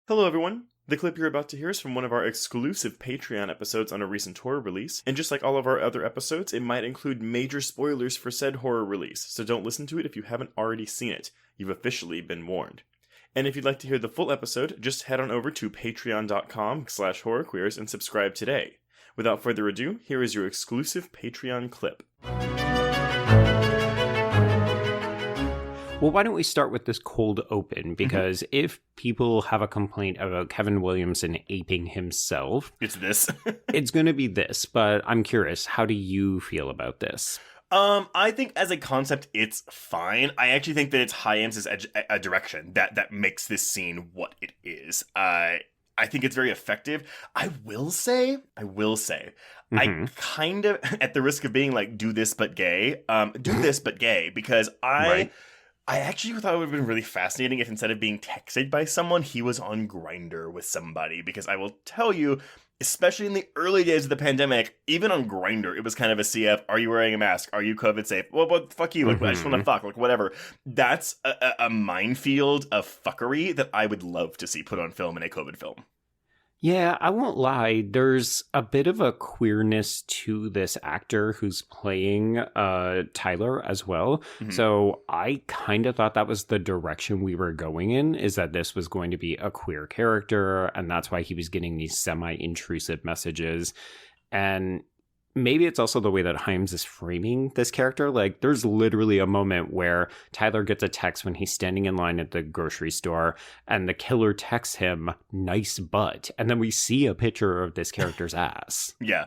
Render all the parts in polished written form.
Hello everyone! The clip you're about to hear is from one of our exclusive Patreon episodes on a recent horror release, and just like all of our other episodes, it might include major spoilers for said horror release, so don't listen to it if you haven't already seen it. You've officially been warned. And if you'd like to hear the full episode, just head on over to patreon.com/horrorqueers and subscribe today. Without further ado, here is your exclusive Patreon clip. Well, why don't we start with this cold open? Because if people have a complaint about Kevin Williamson aping himself, It's this. it's going to be this. But I'm curious, how do you feel about this? I think as a concept, it's fine. I actually think that it's Hyams's a direction that makes this scene what it is. I think it's very effective. I will say, I kind of, at the risk of being like, do this but gay, because I actually thought it would have been really fascinating if instead of being texted by someone, he was on Grindr with somebody. Because I will tell you, especially in the early days of the pandemic, even on Grindr, it was kind of a CF. Are you wearing a mask? Are you COVID safe? Well, fuck you. Like, I just want to fuck. Like, whatever. That's a minefield of fuckery that I would love to see put on film in a COVID film. Yeah, I won't lie. There's a bit of a queerness to this actor who's playing Tyler as well. Mm-hmm. So I kind of thought that was the direction we were going in, is that this was going to be a queer character. And that's why he was getting these semi-intrusive messages. And maybe it's also the way that Hyams is framing this character. Like, there's literally a moment where Tyler gets a text when he's standing in line at the grocery store, and the killer texts him, "Nice butt." And then we see a picture of this character's ass. Yeah.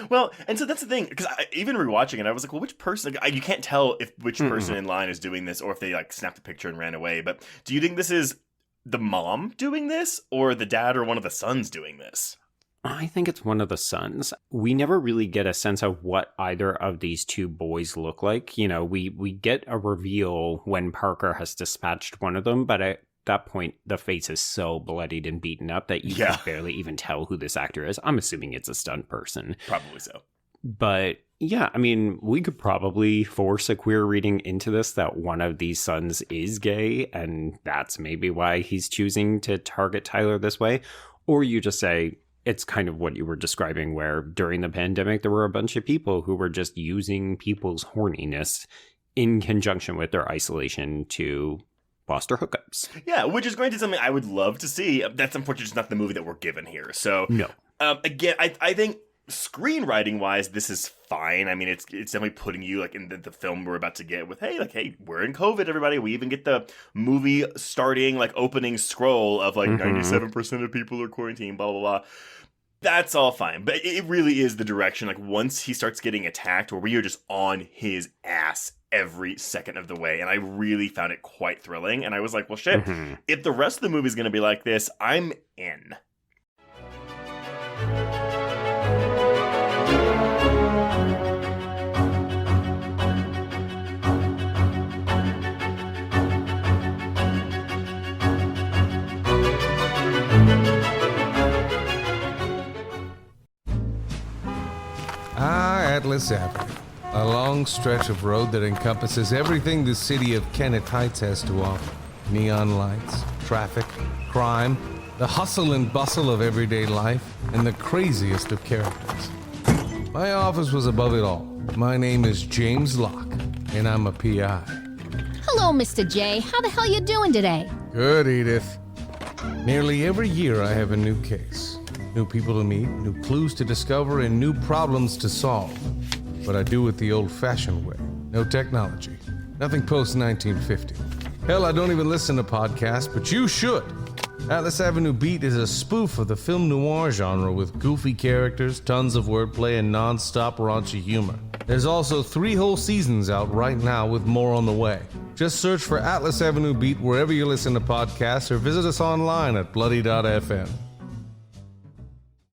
Well, and so that's the thing, because even rewatching it, I was like, well, which person, you can't tell if which person in line is doing this, or if they like snapped a picture and ran away. But do you think this is the mom doing this, or the dad or one of the sons doing this? I think it's one of the sons. We never really get a sense of what either of these two boys look like. You know, we get a reveal when Parker has dispatched one of them, but at that point, the face is so bloodied and beaten up that you can barely even tell who this actor is. I'm assuming it's a stunt person. Probably so. But yeah, I mean, we could probably force a queer reading into this that one of these sons is gay, and that's maybe why he's choosing to target Tyler this way. Or you just say, it's kind of what you were describing, where during the pandemic, there were a bunch of people who were just using people's horniness in conjunction with their isolation to foster hookups. Yeah, which is granted something I would love to see. That's unfortunately just not the movie that we're given here. So, no. Again, I think screenwriting-wise, this is fine. I mean, it's definitely putting you like in the film we're about to get with, hey, we're in COVID, everybody. We even get the movie starting, like, opening scroll of like 97% of people are quarantined, blah, blah, blah. That's all fine. But it really is the direction. Like, once he starts getting attacked, where we are just on his ass every second of the way. And I really found it quite thrilling. And I was like, well, shit, if the rest of the movie is going to be like this, I'm in. Atlas Avenue, a long stretch of road that encompasses everything the city of Kennett Heights has to offer. Neon lights, traffic, crime, the hustle and bustle of everyday life, and the craziest of characters. My office was above it all. My name is James Locke, and I'm a PI. Hello, Mr. J. How the hell you doing today? Good, Edith. Nearly every year I have a new case. New people to meet, new clues to discover, and new problems to solve. But I do it the old-fashioned way. No technology. Nothing post-1950. Hell, I don't even listen to podcasts, but you should. Atlas Avenue Beat is a spoof of the film noir genre with goofy characters, tons of wordplay, and non-stop raunchy humor. There's also 3 whole seasons out right now with more on the way. Just search for Atlas Avenue Beat wherever you listen to podcasts or visit us online at bloody.fm.